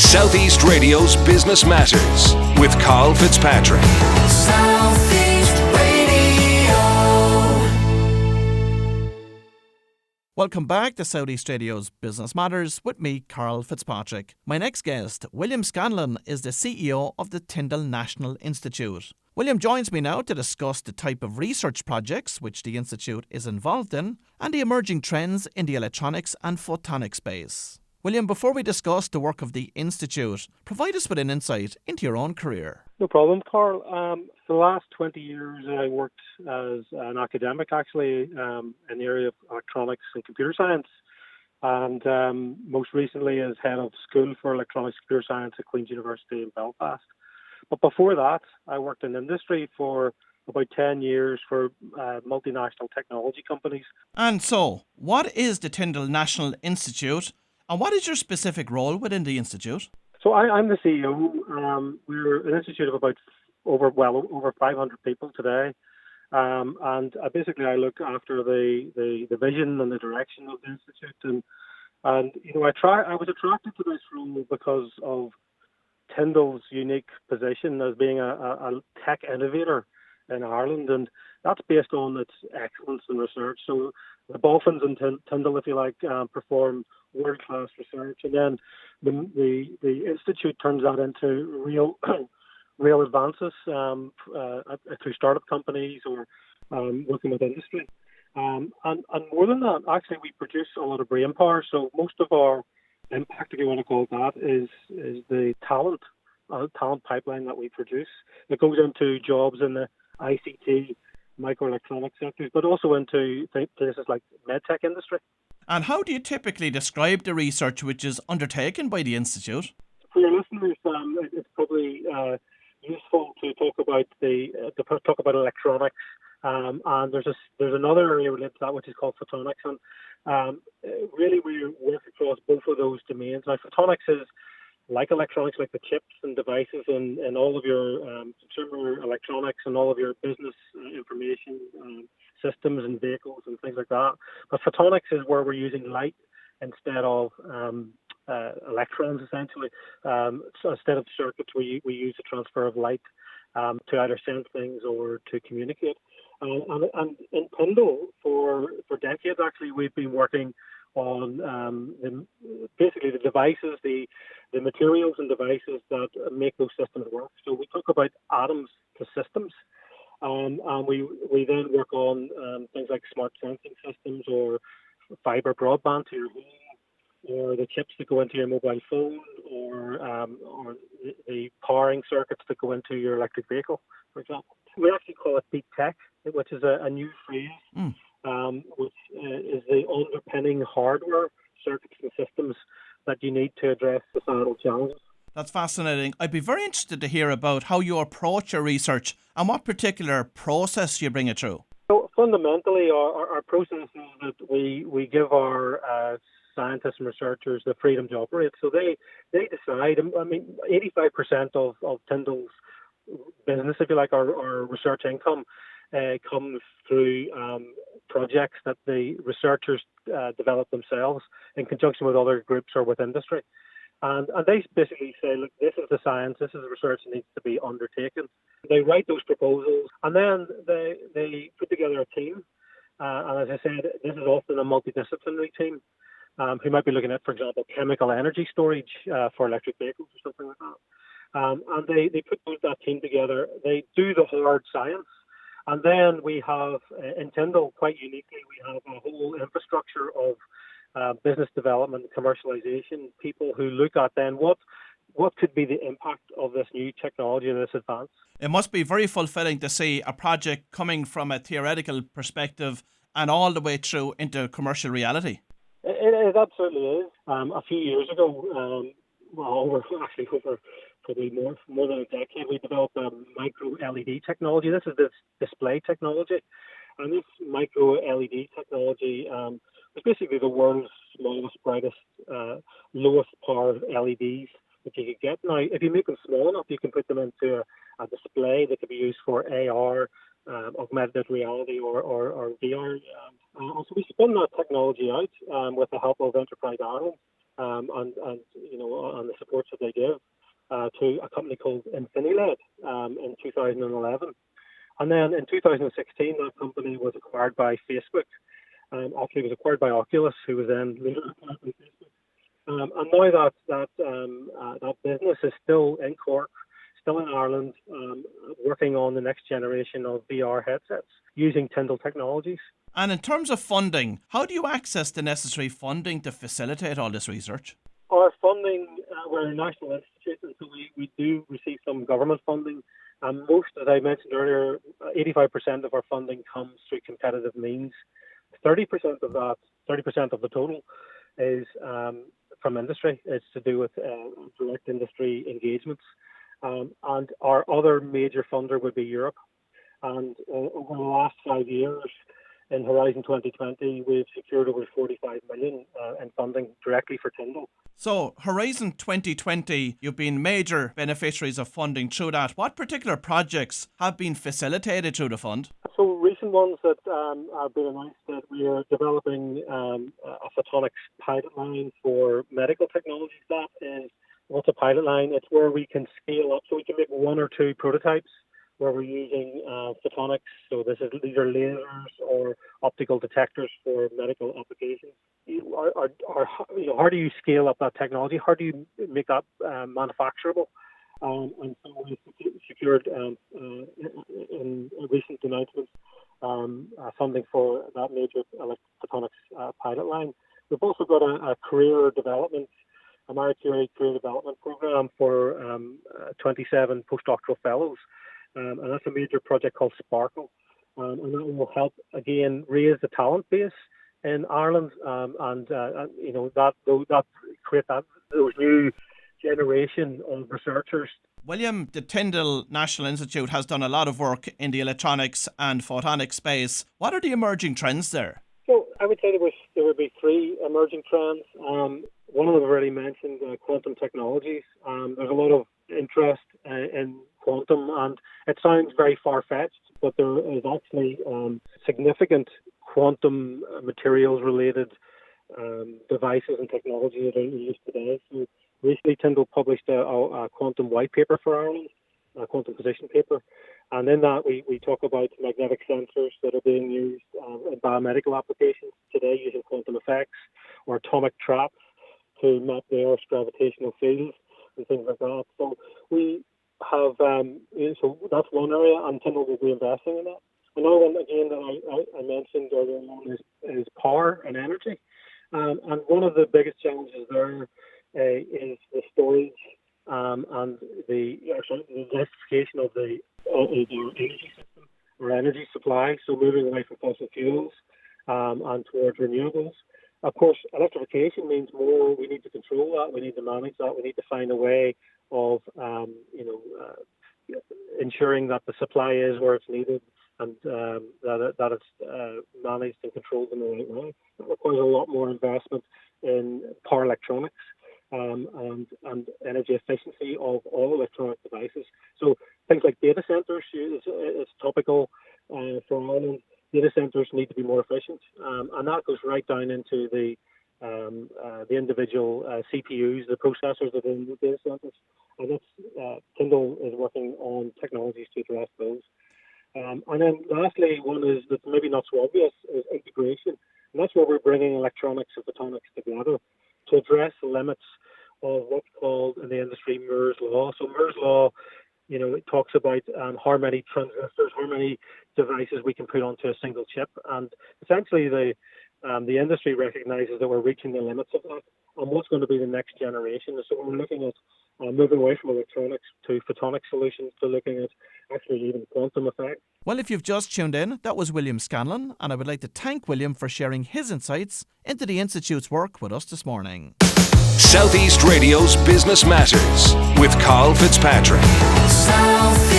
Southeast Radio's Business Matters with Karl Fitzpatrick. Southeast Radio. Welcome back to Southeast Radio's Business Matters with me, Karl Fitzpatrick. My next guest, William Scanlon, is the CEO of the Tyndall National Institute. William joins me now to discuss the type of research projects which the Institute is involved in and the emerging trends in the electronics and photonics space. William, before we discuss the work of the Institute, provide us with an insight into your own career. No problem, Carl. For the last 20 years, I worked as an academic, actually, in the area of electronics and computer science, and most recently as head of School for Electronics and Computer Science at Queen's University in Belfast. But before that, I worked in industry for about 10 years for multinational technology companies. And so, what is the Tyndall National Institute, and what is your specific role within the Institute? So I'm the CEO. We're an institute of about over 500 people today. And I look after the vision and the direction of the institute. And I was attracted to this role because of Tyndall's unique position as being a tech innovator in Ireland, and that's based on its excellence in research. So the Boffins and Tyndall, if you like, perform world-class research, and then the institute turns that into real advances through startup companies or working with industry. And more than that, actually, we produce a lot of brain power. So most of our impact, if you want to call it that, is the talent pipeline that we produce. It goes into jobs in the ICT, microelectronics sectors, but also into places like medtech industry. And how do you typically describe the research which is undertaken by the Institute? For your listeners, it's probably useful to talk about electronics. And there's another area related to that which is called photonics, and really we work across both of those domains. Now, photonics is like electronics, like the chips and devices and all of your consumer electronics and all of your business information systems and vehicles and things like that. But photonics is where we're using light instead of electrons, essentially. So instead of circuits, we use the transfer of light to either sense things or to communicate. And in Tyndall, for decades, actually, we've been working on basically the devices, the materials and devices that make those systems work. So we talk about atoms to systems, and we then work on things like smart sensing systems or fiber broadband to your home, or the chips that go into your mobile phone, or the powering circuits that go into your electric vehicle, for example. We actually call it deep tech, which is a new phrase, which is the underpinning hardware, circuits and systems that you need to address societal challenges. That's fascinating. I'd be very interested to hear about how you approach your research and what particular process you bring it through. So fundamentally, our process is that we give our scientists and researchers the freedom to operate. So they decide. I mean, 85% of Tyndall's business, if you like, our research income comes through projects that the researchers develop themselves in conjunction with other groups or with industry. And they basically say, look, this is the science, this is the research that needs to be undertaken. They write those proposals, and then they put together a team. And as I said, this is often a multidisciplinary team who might be looking at, for example, chemical energy storage for electric vehicles or something like that. And they put that team together. They do the hard science. And then we have, in Tyndall, quite uniquely, we have a whole infrastructure of business development and commercialization people who look at then what could be the impact of this new technology and this advance. It must be very fulfilling to see a project coming from a theoretical perspective and all the way through into commercial reality. It absolutely is. A few years ago, over probably more than a decade, we developed a micro LED technology. This is this display technology, and this micro LED technology is basically the world's smallest, brightest, lowest power LEDs that you could get. Now, if you make them small enough, you can put them into a display that could be used for AR, augmented reality, or VR. So we spun that technology out with the help of Enterprise Ireland. and the supports that they give to a company called InfiniLED in 2011. And then in 2016, that company was acquired by Facebook. Actually, it was acquired by Oculus, who was then later acquired by Facebook. And now that business is still in Cork, still in Ireland, working on the next generation of VR headsets using Tyndall technologies. And in terms of funding, how do you access the necessary funding to facilitate all this research? Our funding, we're a national institute, and so we do receive some government funding. Most, as I mentioned earlier, 85% of our funding comes through competitive means. 30% of that, 30% of the total, is from industry. It's to do with direct industry engagements. And our other major funder would be Europe. And over the last 5 years, in Horizon 2020, we've secured over 45 million in funding directly for Tyndall. So, Horizon 2020, you've been major beneficiaries of funding through that. What particular projects have been facilitated through the fund? So, recent ones that have been announced, that we are developing a photonics pilot line for medical technologies. That is, what's a pilot line? It's where we can scale up, so we can make 1 or 2 prototypes where we're using photonics. So these are lasers or optical detectors for medical applications. How do you scale up that technology? How do you make that manufacturable? And so we secured in recent announcements funding for that major photonics pilot line. We've also got a Marie Curie career development program for 27 postdoctoral fellows. And that's a major project called Sparkle. And that will help, again, raise the talent base in Ireland that create those new generation of researchers. William, the Tyndall National Institute has done a lot of work in the electronics and photonics space. What are the emerging trends there? So I would say there would be 3 emerging trends. One of them I've already mentioned, quantum technologies. There's a lot of interest in quantum, and it sounds very far-fetched, but there is actually significant quantum materials-related devices and technology that are used today. So recently, Tyndall published a quantum white paper for Ireland, a quantum position paper, and in that we talk about magnetic sensors that are being used in biomedical applications today using quantum effects, or atomic traps to map the Earth's gravitational field and things like that. So we have, so that's one area, and Tyndall will be investing in that. Another one, again, that I mentioned earlier on is power and energy. And one of the biggest challenges there is the storage and the electrification of the energy system or energy supply, so moving away from fossil fuels and towards renewables. Of course, electrification means more. We need to control that. We need to manage that. We need to find a way of, ensuring that the supply is where it's needed and that it's managed and controlled in the right way. That requires a lot more investment in power electronics and energy efficiency of all electronic devices. So things like data centers is topical for Ireland. Data centers need to be more efficient, and that goes right down into the individual CPUs, the processors that are in the data centers. And that's Tyndall is working on technologies to address those. And then lastly, one is that's maybe not so obvious, is integration. And that's where we're bringing electronics and photonics together to address the limits of what's called in the industry Moore's Law. So Moore's Law, it talks about how many transistors, how many devices we can put onto a single chip. And essentially the industry recognizes that we're reaching the limits of that. And what's going to be the next generation? So we're looking at moving away from electronics to photonic solutions, to looking at actually even quantum effects. Well, if you've just tuned in, that was William Scanlon, and I would like to thank William for sharing his insights into the Institute's work with us this morning. Southeast Radio's Business Matters with Karl Fitzpatrick. Southeast.